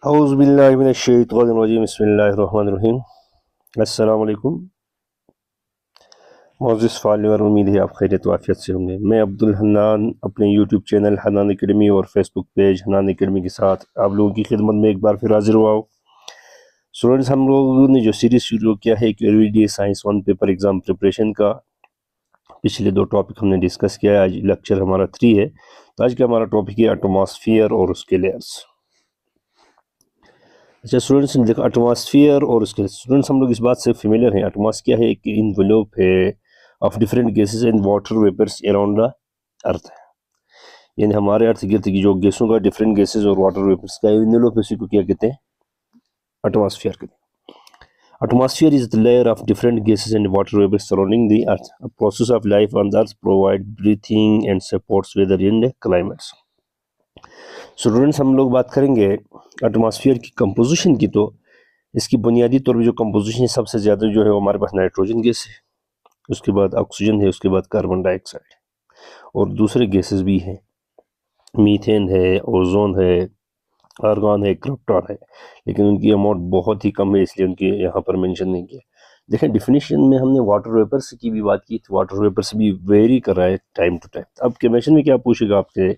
औज़ुबिल्लाहिमिनश्शैतानिर्रजीम बिस्मिल्लाहिर्रहमानिर्रहीम। अस्सलाम वालेकुम मोअज़्ज़िज़ फ़ॉलोअर, उम्मीद है आप खैरियत व आफ़ियत से होंगे। मैं अब्दुल हन्नान अपने यूट्यूब चैनल हन्नान एकेडमी और फेसबुक पेज हन्नान एकेडमी के साथ आप लोगों की खिदमत में एक बार फिर हाजिर हुआ हूँ। स्टूडेंट्स, हम लोगों ने जो सीरीज़ शुरू किया है कि everyday science 1 paper exam preparation का, पिछले 2 टॉपिक हमने डिस्कस किया है। आज लेक्चर हमारा 3 है। तो आज का हमारा टॉपिक है एटमॉस्फेयर और उसके लेयर्स। अच्छा स्टूडेंट्स, देखो एटमॉस्फेयर और उसके स्टूडेंट्स हम लोग इस बात से फेमिलियर हैं। एटमॉस्फेयर क्या है? एक इनवेलप है of different gases and water vapours around the earth है, यानी हमारे अर्थ गिर्द की जो गैसों का डिफरेंट गैसेस और वाटर वेपर्स का इनवेलप, इसी को क्या कहते हैं? एटमॉस्फेयर कहते हैं। Atmosphere is the layer of different gases and water vapours surrounding the earth. A process of life on the earth provide breathing and supports weather in climates. Students, हम लोग बात करेंगे एटमॉस्फेयर की कंपोजिशन की। तो इसकी बुनियादी तौर पर जो कंपोजिशन है, सबसे ज़्यादा जो है वो हमारे पास नाइट्रोजन गैस है, उसके बाद ऑक्सीजन है, उसके बाद कार्बन डाइऑक्साइड और दूसरे गैसेस भी हैं। मीथेन है, ओजोन है, आर्गन है, क्रिप्टॉन है, लेकिन उनकी अमाउंट बहुत ही कम है, इसलिए उनके यहाँ पर मेंशन नहीं किया। देखें डिफिनीशन में हमने वाटर वेपर्स की भी बात की थी। वाटर वेपर्स भी वेरी कर रहा है टाइम टू टाइम। अब क्वेश्चन में क्या पूछेगा आपसे?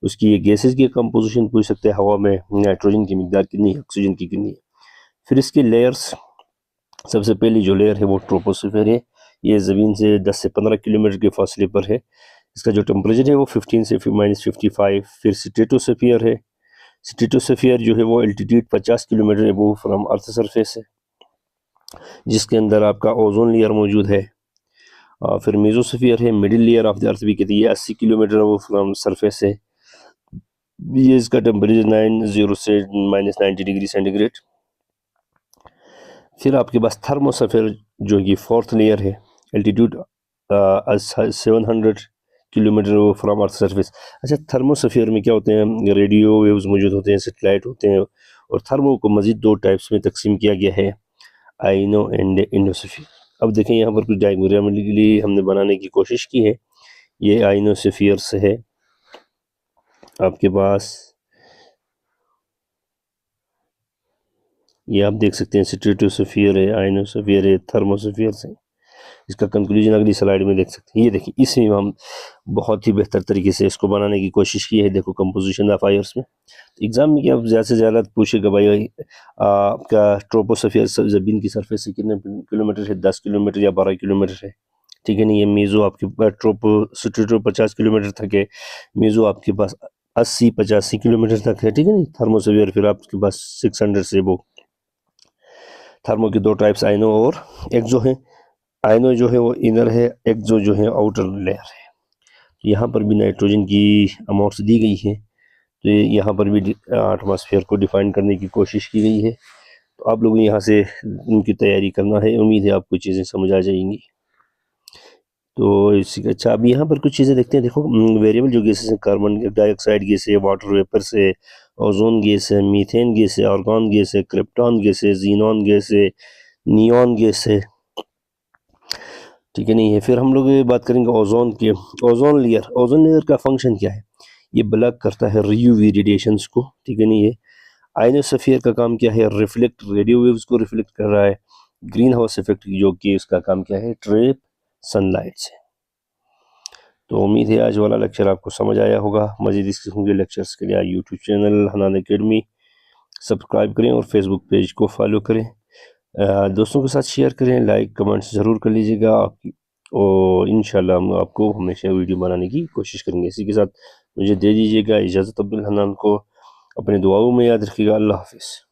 उसकी ये गैसेस की कंपोजिशन पूछ सकते हैं। हवा में नाइट्रोजन की मिकदार कितनी है, ऑक्सीजन की कितनी है। फिर इसके लेयर्स, सबसे पहली जो लेयर है वो ट्रोपोस्फीयर है। ये ज़मीन से 10 से 15 किलोमीटर के फासले पर है। इसका जो टेम्परेचर है वो 15 से -55। फिर स्ट्रेटोस्फीयर है। स्ट्रेटोस्फीयर जो है वो altitude 50 kilometre above from earth surface है, जिसके अंदर आपका ओजोन लेयर मौजूद है। फिर मेसोस्फीयर है, middle layer of the earth भी कहती है, 80 किलोमीटर अबव फ्रॉम सरफेस है। ये इसका टेम्परेचर 90 से -90 डिग्री सेंटीग्रेड। फिर आपके पास थर्मोस्फीयर जो कि 4th लेयर है, altitude 700 kilometre from earth surface. अच्छा, थर्मोस्फीयर में क्या होते हैं? रेडियो वेव्स मौजूद होते हैं, सेटेलाइट होते हैं। और थर्मो को मजीद 2 टाइप्स में तकसीम किया गया है, आइनो एंड इंडोस्फीयर। अब देखें यहाँ पर कुछ डायग्रामेटिकली हमने बनाने की कोशिश की है। ये आइनोस्फीयर से है आपके पास, ये आप देख सकते हैं स्ट्रेटोस्फीयर है, आइनोस्फीयर है, थर्मोस्फीयर से। इसका कंक्लूजन अगली स्लाइड में देख सकते हैं। ये देखिए, इसमें हम बहुत ही बेहतर तरीके से इसको बनाने की कोशिश की है। देखो कंपोजिशन ऑफ आयर्स में एग्जाम में क्या ज़्यादा से ज़्यादा पूछेगा भाई आपका ट्रोपोस्फीयर ज़मीन की सरफेस से कितने किलोमीटर है? 10 किलोमीटर या 12 किलोमीटर है, ठीक है। नहीं, ये मेज़ो आपके ट्रोपो 50 किलोमीटर तक है। मेज़ो आपके पास 80-85 किलोमीटर तक है, ठीक है। नहीं, थर्मोस्फीयर फिर आपके पास 600 से वो। थर्मो की 2 टाइप्स, आइनो और एक्सो हैं। आइनो जो है वो इनर है, एक्सो जो है आउटर लेयर है। यहाँ पर भी नाइट्रोजन की अमाउंट्स दी गई है, तो यहाँ पर भी एटमॉस्फेयर को डिफाइन करने की कोशिश की गई है। तो आप लोग यहाँ से उनकी तैयारी करना है। उम्मीद है आपको चीज़ें समझ आ जाएंगी। तो इसी का अच्छा, अब यहाँ पर कुछ चीज़ें देखते हैं। देखो वेरिएबल जो गैसेस हैं, कार्बन डाइऑक्साइड गैस है, वाटर वेपर से, ओजोन गैस है, मीथेन गैस है, आर्गन गैस है, क्रिप्टॉन गैस है, जीनॉन गैस है, नियॉन गैस है, ठीक है। नहीं है। फिर हम लोग ये बात करेंगे ओजोन की। ओजोन लेयर का फंक्शन क्या है? ये ब्लॉक करता है यूवी रेडिएशंस को, ठीक है। नहीं है। आइनोस्फीयर का काम क्या है? रिफ्लेक्ट, रेडियो वेव्स को रिफ्लेक्ट कर रहा है। ग्रीन हाउस इफेक्ट जो कि इसका काम क्या है? ट्रैप सनलाइट से। तो उम्मीद है आज वाला लेक्चर आपको समझ आया होगा। मजीद इस किस्म के लेक्चर्स के लिए YouTube channel Hannan academy subscribe करें और फेसबुक पेज को फॉलो करें। दोस्तों के साथ शेयर करें, लाइक कमेंट्स ज़रूर कर लीजिएगा आपकी, और इंशाल्लाह हम आपको हमेशा वीडियो बनाने की कोशिश करेंगे। इसी के साथ मुझे दे दीजिएगा इजाज़त। अब्दुल हन्नान को अपने दुआओं में याद रखिएगा। अल्लाह हाफिज़।